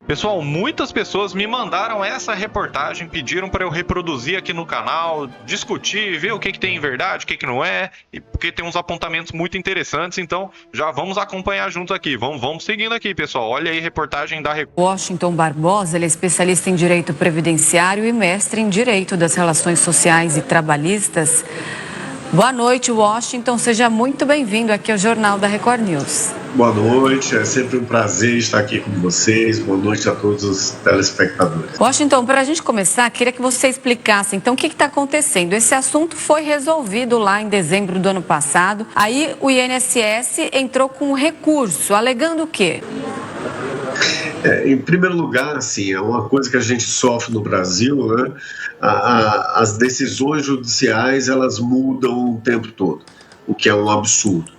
Pessoal, muitas pessoas me mandaram essa reportagem, pediram para eu reproduzir aqui no canal, discutir, ver o que tem em verdade, o que não é, e porque tem uns apontamentos muito interessantes, então já vamos acompanhar juntos aqui. Vamos seguindo aqui, pessoal. Olha aí, reportagem da Record. Washington Barbosa, ele é especialista em direito previdenciário e mestre em direito das relações sociais e trabalhistas. Boa noite, Washington. Seja muito bem-vindo aqui ao Jornal da Record News. Boa noite, é sempre um prazer estar aqui com vocês. Boa noite a todos os telespectadores. Washington, para a gente começar, queria que você explicasse, então, o que está acontecendo. Esse assunto foi resolvido lá em dezembro do ano passado. Aí o INSS entrou com um recurso, alegando o quê? Em primeiro lugar, assim, é uma coisa que a gente sofre no Brasil, né? As decisões judiciais, elas mudam o tempo todo, o que é um absurdo,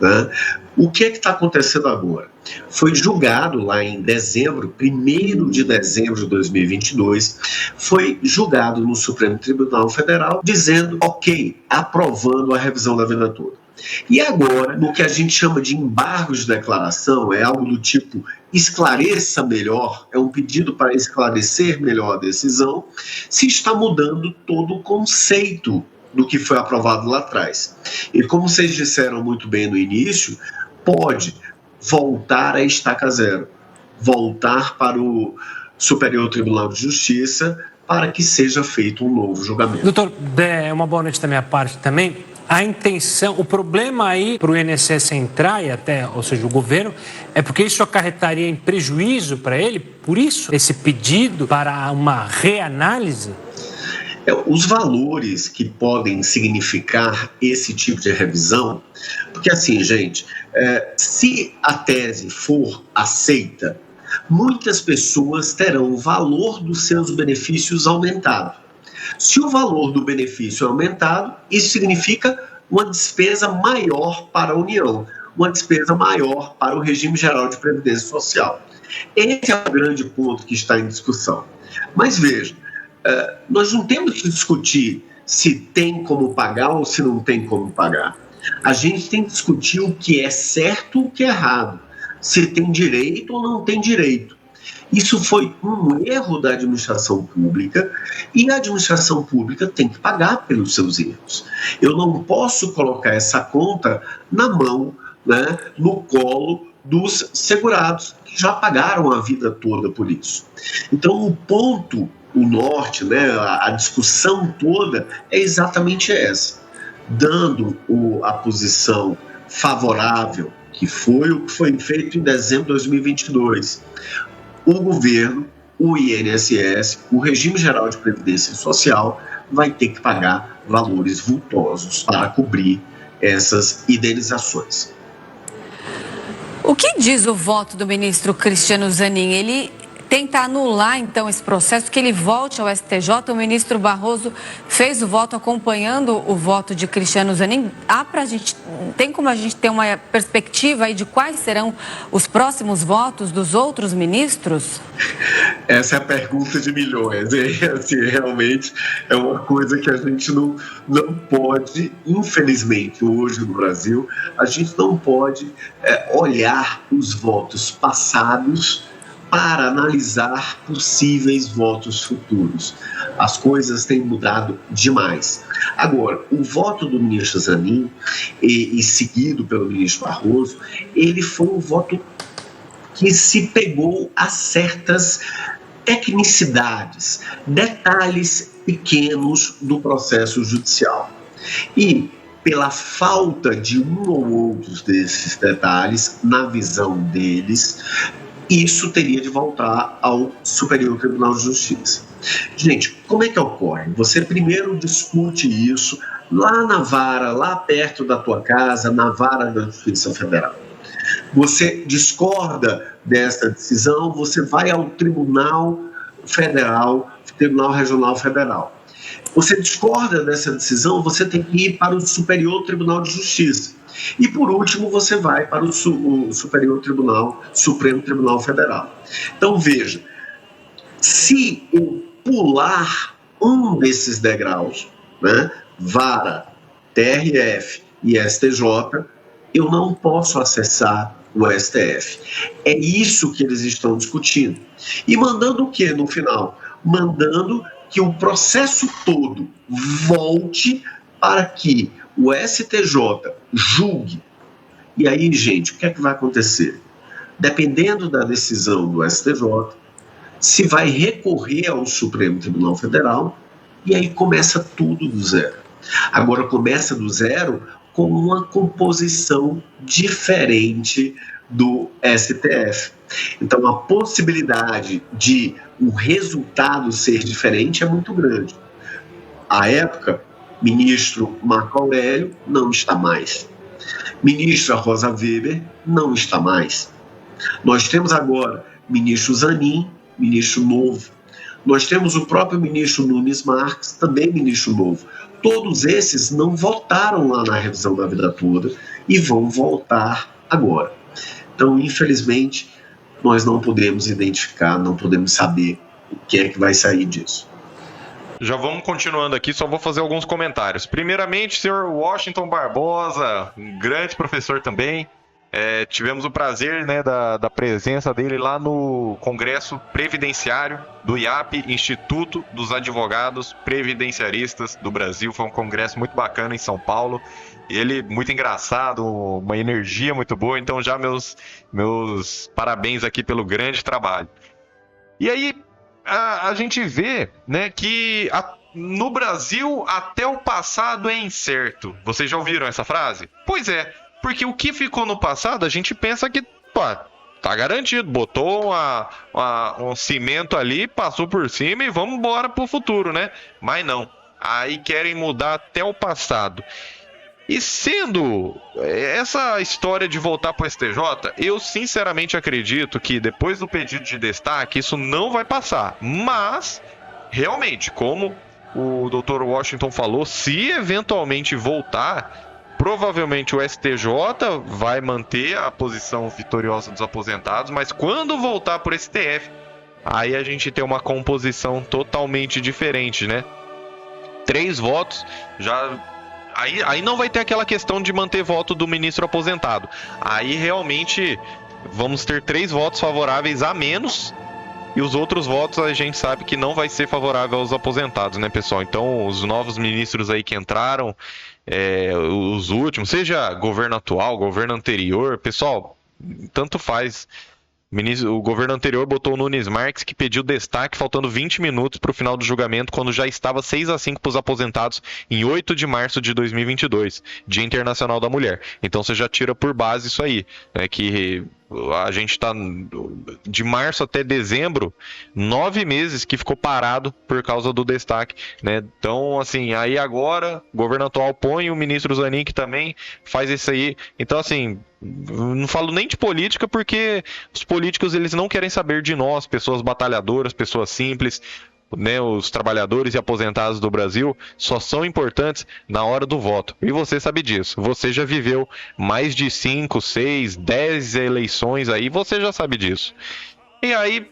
né? O que é que está acontecendo agora? Foi julgado lá em dezembro, 1º de dezembro de 2022, foi julgado no Supremo Tribunal Federal, dizendo, ok, aprovando a revisão da vida toda. E agora, no que a gente chama de embargo de declaração, é algo do tipo esclareça melhor, é um pedido para esclarecer melhor a decisão, se está mudando todo o conceito do que foi aprovado lá atrás. E como vocês disseram muito bem no início, pode voltar a estaca zero, voltar para o Superior Tribunal de Justiça para que seja feito um novo julgamento. Doutor, uma boa noite da minha parte também. A intenção, o problema aí para o INSS entrar e até, ou seja, o governo, é porque isso acarretaria em prejuízo para ele, por isso esse pedido para uma reanálise? Os valores que podem significar esse tipo de revisão, porque assim, gente, se a tese for aceita, muitas pessoas terão o valor dos seus benefícios aumentado. Se o valor do benefício é aumentado, isso significa uma despesa maior para a União, uma despesa maior para o regime geral de previdência social. Esse é o grande ponto que está em discussão. Mas veja, nós não temos que discutir se tem como pagar ou se não tem como pagar. A gente tem que discutir o que é certo e o que é errado, se tem direito ou não tem direito. Isso foi um erro da administração pública e a administração pública tem que pagar pelos seus erros. Eu não posso colocar essa conta na mão, né, no colo dos segurados, que já pagaram a vida toda por isso. Então, o norte, né, a discussão toda é exatamente essa, dando a posição favorável, que foi o que foi feito em dezembro de 2022, o governo, o INSS, o Regime Geral de Previdência Social, vai ter que pagar valores vultosos para cobrir essas indenizações. O que diz o voto do ministro Cristiano Zanin? Ele tenta anular, então, esse processo, que ele volte ao STJ. O ministro Barroso fez o voto acompanhando o voto de Cristiano Zanin. Tem como a gente ter uma perspectiva aí de quais serão os próximos votos dos outros ministros? Essa é a pergunta de milhões. Assim, realmente é uma coisa que a gente não pode, infelizmente, hoje no Brasil, a gente não pode olhar os votos passados para analisar possíveis votos futuros. As coisas têm mudado demais. Agora, o voto do ministro Zanin, e seguido pelo ministro Barroso, ele foi um voto que se pegou a certas tecnicidades, detalhes pequenos do processo judicial. E, pela falta de um ou outros desses detalhes, na visão deles, isso teria de voltar ao Superior Tribunal de Justiça. Gente, como é que ocorre? Você primeiro discute isso lá na vara, lá perto da tua casa, na vara da Justiça Federal. Você discorda dessa decisão, você vai ao Tribunal Federal, Tribunal Regional Federal. Você discorda dessa decisão, você tem que ir para o Superior Tribunal de Justiça. E, por último, você vai para o Superior Tribunal, Supremo Tribunal Federal. Então, veja, se eu pular um desses degraus, né, vara, TRF e STJ, eu não posso acessar o STF. É isso que eles estão discutindo. E mandando o que no final? Mandando que o processo todo volte para que o STJ julgue. E aí, gente, o que é que vai acontecer? Dependendo da decisão do STJ, se vai recorrer ao Supremo Tribunal Federal, e aí começa tudo do zero. Agora começa do zero com uma composição diferente do STF. Então a possibilidade de o resultado ser diferente é muito grande. À época, ministro Marco Aurélio não está mais. Ministra Rosa Weber não está mais. Nós temos agora ministro Zanin, ministro novo. Nós temos o próprio ministro Nunes Marques, também ministro novo. Todos esses não votaram lá na revisão da vida toda e vão voltar agora. Então, infelizmente, nós não podemos identificar, não podemos saber o que é que vai sair disso. Já vamos continuando aqui, só vou fazer alguns comentários. Primeiramente, senhor Washington Barbosa, um grande professor também. Tivemos o prazer, né, da presença dele lá no Congresso Previdenciário do IAP, Instituto dos Advogados Previdenciaristas do Brasil. Foi um congresso muito bacana em São Paulo. Ele, muito engraçado, uma energia muito boa. Então, já meus parabéns aqui pelo grande trabalho. E aí, a gente vê, né, que no Brasil até o passado é incerto. Vocês já ouviram essa frase? Pois é, porque o que ficou no passado a gente pensa que tá garantido, botou um cimento ali, passou por cima e vamos embora pro futuro, né? Mas não, aí querem mudar até o passado. E sendo essa história de voltar para o STJ, eu sinceramente acredito que depois do pedido de destaque isso não vai passar. Mas, realmente, como o Dr. Washington falou, se eventualmente voltar, provavelmente o STJ vai manter a posição vitoriosa dos aposentados, mas quando voltar para o STF, aí a gente tem uma composição totalmente diferente, né? 3 votos já... Aí não vai ter aquela questão de manter voto do ministro aposentado. Aí realmente vamos ter 3 votos favoráveis a menos. E os outros votos a gente sabe que não vai ser favorável aos aposentados, né, pessoal? Então, os novos ministros aí que entraram, os últimos, seja governo atual, governo anterior, pessoal, tanto faz. O governo anterior botou o Nunes Marques, que pediu destaque faltando 20 minutos para o final do julgamento, quando já estava 6-5 para os aposentados em 8 de março de 2022, Dia Internacional da Mulher. Então você já tira por base isso aí, né, que a gente está de março até dezembro, 9 meses que ficou parado por causa do destaque, né? Então, assim, aí agora o governo atual põe o ministro Zanin, que também faz isso aí. Então, assim, não falo nem de política, porque os políticos eles não querem saber de nós, pessoas batalhadoras, pessoas simples, né? Os trabalhadores e aposentados do Brasil só são importantes na hora do voto. E você sabe disso. Você já viveu mais de 5, 6, 10 eleições aí, você já sabe disso. E aí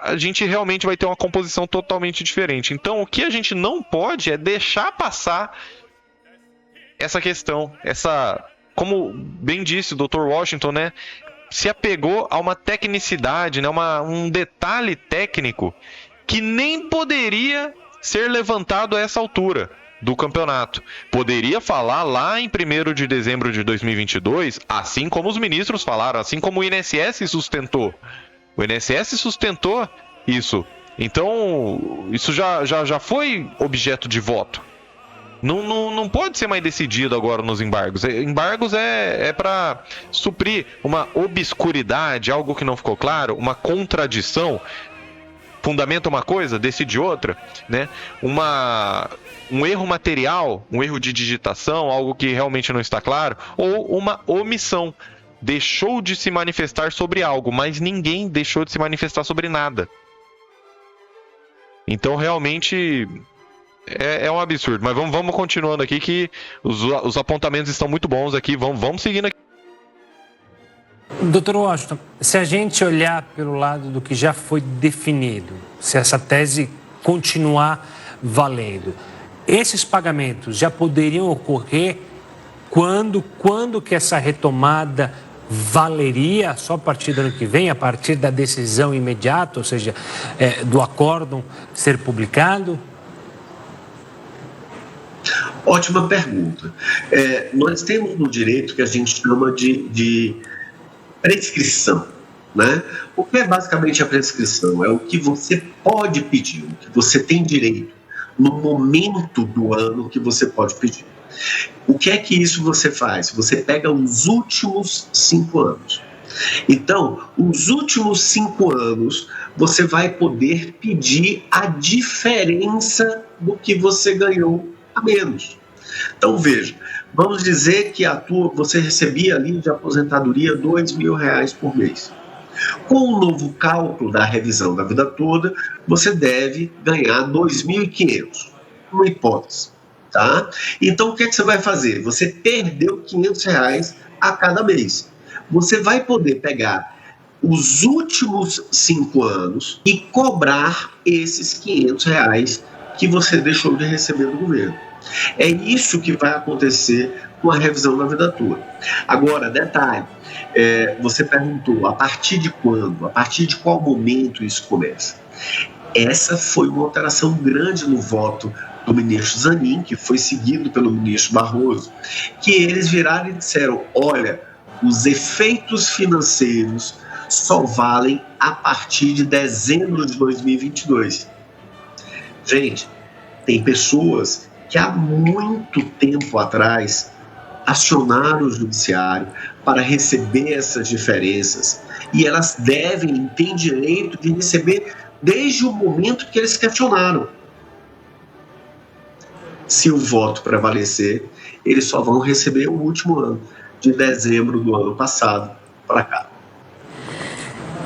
a gente realmente vai ter uma composição totalmente diferente. Então o que a gente não pode é deixar passar essa questão, como bem disse o Dr. Washington, né, se apegou a uma tecnicidade, né, um detalhe técnico que nem poderia ser levantado a essa altura do campeonato. Poderia falar lá em 1º de dezembro de 2022, assim como os ministros falaram, assim como o INSS sustentou. O INSS sustentou isso. Então, isso já foi objeto de voto. Não pode ser mais decidido agora nos embargos. Embargos é para suprir uma obscuridade, algo que não ficou claro, uma contradição. Fundamenta uma coisa, decide outra, né? Um erro material, um erro de digitação, algo que realmente não está claro, ou uma omissão. Deixou de se manifestar sobre algo, mas ninguém deixou de se manifestar sobre nada. Então, realmente, é um absurdo. Mas vamos continuando aqui, que os apontamentos estão muito bons aqui. Vamos seguindo aqui. Doutor Washington, se a gente olhar pelo lado do que já foi definido, se essa tese continuar valendo, esses pagamentos já poderiam ocorrer quando que essa retomada valeria só a partir do ano que vem, a partir da decisão imediata, ou seja, do acórdão ser publicado? Ótima pergunta. Nós temos no direito que a gente chama de prescrição, né? O que é basicamente a prescrição? É o que você pode pedir, o que você tem direito no momento do ano que você pode pedir. O que é que isso você faz? Você pega os últimos 5 anos. Então, os últimos 5 anos, você vai poder pedir a diferença do que você ganhou a menos. Então, veja, vamos dizer que você recebia ali de aposentadoria R$2.000 por mês. Com o novo cálculo da revisão da vida toda, você deve ganhar R$2.500, uma hipótese. Tá? Então, o que é que você vai fazer? Você perdeu R$500 a cada mês. Você vai poder pegar os últimos 5 anos e cobrar esses R$500 que você deixou de receber do governo. É isso que vai acontecer com a revisão da vida toda. Agora, detalhe, você perguntou a partir de quando, a partir de qual momento isso começa? Essa foi uma alteração grande no voto do ministro Zanin, que foi seguido pelo ministro Barroso, que eles viraram e disseram, olha, os efeitos financeiros só valem a partir de dezembro de 2022. Gente, tem pessoas que há muito tempo atrás acionaram o judiciário para receber essas diferenças e elas têm direito de receber desde o momento que eles questionaram. Se o voto prevalecer, eles só vão receber o último ano, de dezembro do ano passado para cá.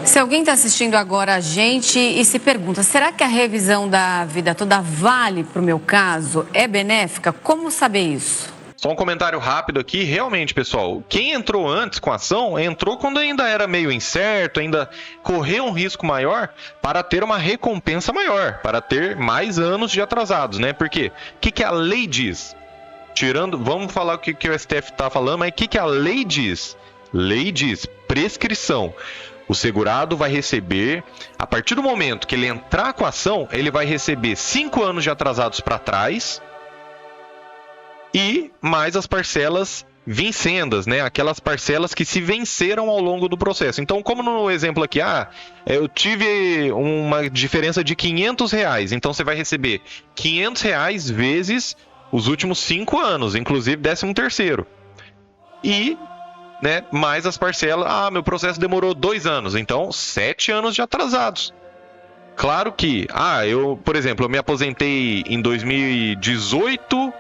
Se alguém está assistindo agora a gente e se pergunta, será que a revisão da vida toda vale para o meu caso? É benéfica? Como saber isso? Só um comentário rápido aqui, realmente, pessoal, quem entrou antes com a ação, entrou quando ainda era meio incerto, ainda correu um risco maior para ter uma recompensa maior, para ter mais anos de atrasados, né? Porque o que a lei diz? Vamos falar o que o STF está falando, mas o que a lei diz? Lei diz prescrição. O segurado vai receber, a partir do momento que ele entrar com a ação, ele vai receber 5 anos de atrasados para trás, e mais as parcelas vincendas, né? Aquelas parcelas que se venceram ao longo do processo. Então, como no exemplo aqui, eu tive uma diferença de R$500, então você vai receber R$500 vezes os últimos 5 anos, inclusive 13º. E, né, mais as parcelas, meu processo demorou 2 anos, então 7 anos de atrasados. Claro que, por exemplo, eu me aposentei em 2018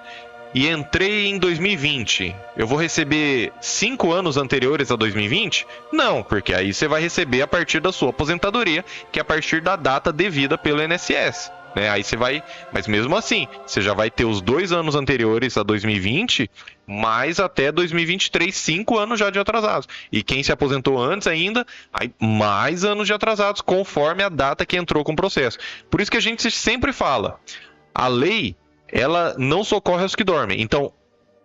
e entrei em 2020, eu vou receber 5 anos anteriores a 2020? Não, porque aí você vai receber a partir da sua aposentadoria, que é a partir da data devida pelo INSS. Né? Aí você vai, mas mesmo assim, você já vai ter os 2 anos anteriores a 2020, mais até 2023, 5 anos já de atrasados. E quem se aposentou antes ainda, aí mais anos de atrasados, conforme a data que entrou com o processo. Por isso que a gente sempre fala, a lei, ela não socorre os que dormem. Então,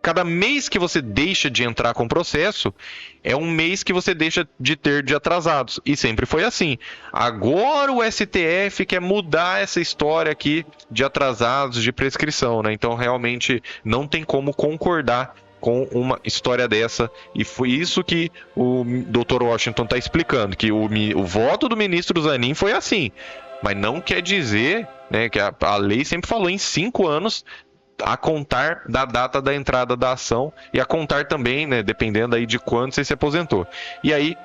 cada mês que você deixa de entrar com o processo, é um mês que você deixa de ter de atrasados. E sempre foi assim. Agora o STF quer mudar essa história aqui de atrasados, de prescrição, né? Então, realmente, não tem como concordar com uma história dessa. E foi isso que o Dr. Washington está explicando, que o voto do ministro Zanin foi assim. Mas não quer dizer, né, que a lei sempre falou em 5 anos a contar da data da entrada da ação e a contar também, né, dependendo aí de quando você se aposentou. E aí,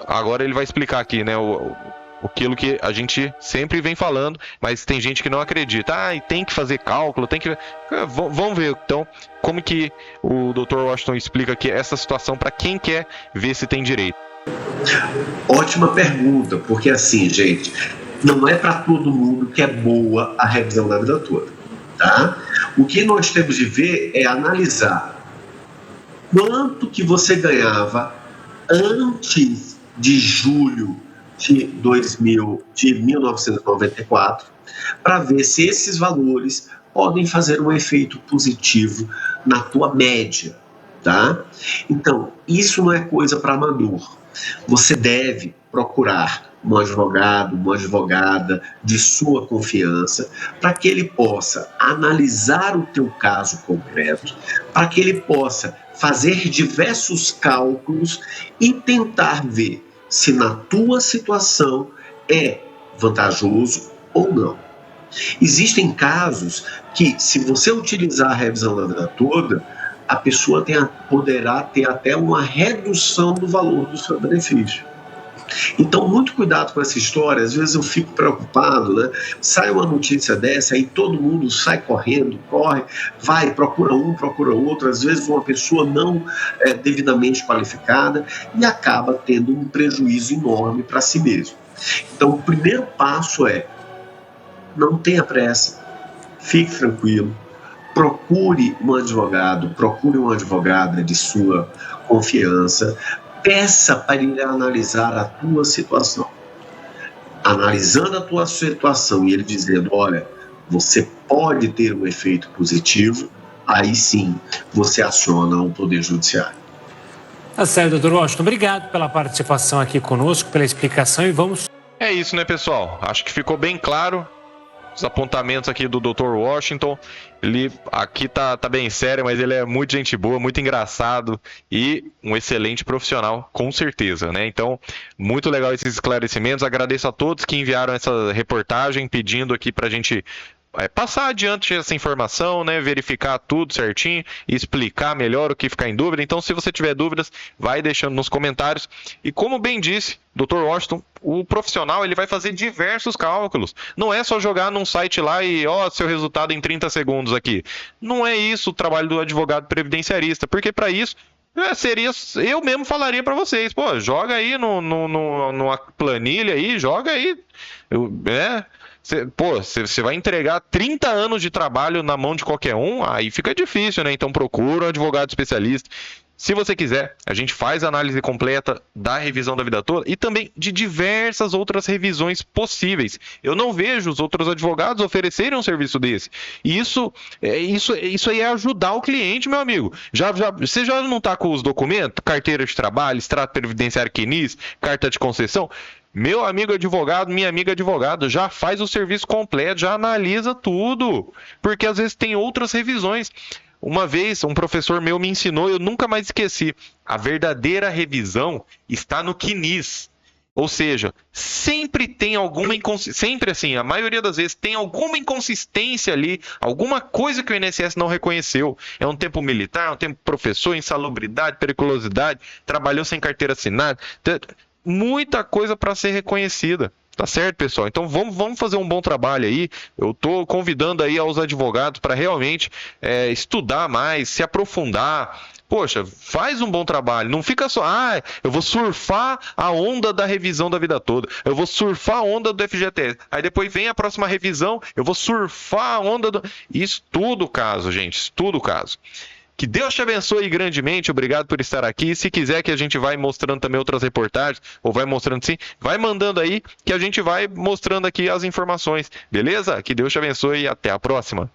agora ele vai explicar aqui, né, aquilo que a gente sempre vem falando, mas tem gente que não acredita. E tem que fazer cálculo, tem que... Vamos ver, então, como que o Dr. Washington explica aqui essa situação para quem quer ver se tem direito. Ótima pergunta, porque assim, gente, não é para todo mundo que é boa a revisão da vida toda, tá? O que nós temos de ver é analisar quanto que você ganhava antes de julho de 1994, para ver se esses valores podem fazer um efeito positivo na tua média, tá? Então, isso não é coisa para amador. Você deve procurar um advogado, uma advogada de sua confiança, para que ele possa analisar o teu caso concreto, para que ele possa fazer diversos cálculos e tentar ver se na tua situação é vantajoso ou não. Existem casos que, se você utilizar a revisão da vida toda, a pessoa poderá ter até uma redução do valor do seu benefício. Então, muito cuidado com essa história. Às vezes eu fico preocupado, né? Sai uma notícia dessa, aí todo mundo sai correndo, corre, vai, procura um, procura outro. Às vezes uma pessoa não devidamente qualificada e acaba tendo um prejuízo enorme para si mesmo. Então, o primeiro passo é: não tenha pressa, fique tranquilo, procure um advogado, procure uma advogada de sua confiança, peça para ele analisar a tua situação. Analisando a tua situação e ele dizendo, olha, você pode ter um efeito positivo, aí sim você aciona o Poder Judiciário. Tá certo, doutor Washington. Obrigado pela participação aqui conosco, pela explicação, e vamos... É isso, né, pessoal? Acho que ficou bem claro os apontamentos aqui do Dr. Washington. Ele aqui tá bem sério, mas ele é muito gente boa, muito engraçado e um excelente profissional, com certeza, né? Então, muito legal esses esclarecimentos. Agradeço a todos que enviaram essa reportagem, pedindo aqui pra gente passar adiante essa informação, né, verificar tudo certinho e explicar melhor o que ficar em dúvida. Então, se você tiver dúvidas, vai deixando nos comentários. E como bem disse Dr. Washington, o profissional ele vai fazer diversos cálculos. Não é só jogar num site lá e seu resultado em 30 segundos aqui. Não é isso o trabalho do advogado previdenciarista, porque para isso eu mesmo falaria para vocês, pô, joga aí numa planilha aí, joga aí, Você vai entregar 30 anos de trabalho na mão de qualquer um, aí fica difícil, né? Então procura um advogado especialista. Se você quiser, a gente faz a análise completa da revisão da vida toda e também de diversas outras revisões possíveis. Eu não vejo os outros advogados oferecerem um serviço desse. E isso aí é ajudar o cliente, meu amigo. Você já não está com os documentos? Carteira de trabalho, extrato previdenciário CNIS, carta de concessão? Meu amigo advogado, minha amiga advogada, já faz o serviço completo, já analisa tudo. Porque às vezes tem outras revisões. Uma vez, um professor meu me ensinou, eu nunca mais esqueci, a verdadeira revisão está no CNIS. Ou seja, sempre tem alguma inconsistência, sempre assim, a maioria das vezes tem alguma inconsistência ali, alguma coisa que o INSS não reconheceu. É um tempo militar, um tempo professor, insalubridade, periculosidade, trabalhou sem carteira assinada, muita coisa para ser reconhecida. Tá certo, pessoal? Então vamos fazer um bom trabalho aí. Eu estou convidando aí aos advogados para realmente estudar mais, se aprofundar. Poxa, faz um bom trabalho. Não fica só, eu vou surfar a onda da revisão da vida toda. Eu vou surfar a onda do FGTS. Aí depois vem a próxima revisão, eu vou surfar a onda do... Estuda o caso, gente. Estuda o caso. Que Deus te abençoe grandemente, obrigado por estar aqui. Se quiser que a gente vai mostrando também outras reportagens, ou vai mostrando sim, vai mandando aí que a gente vai mostrando aqui as informações, beleza? Que Deus te abençoe e até a próxima.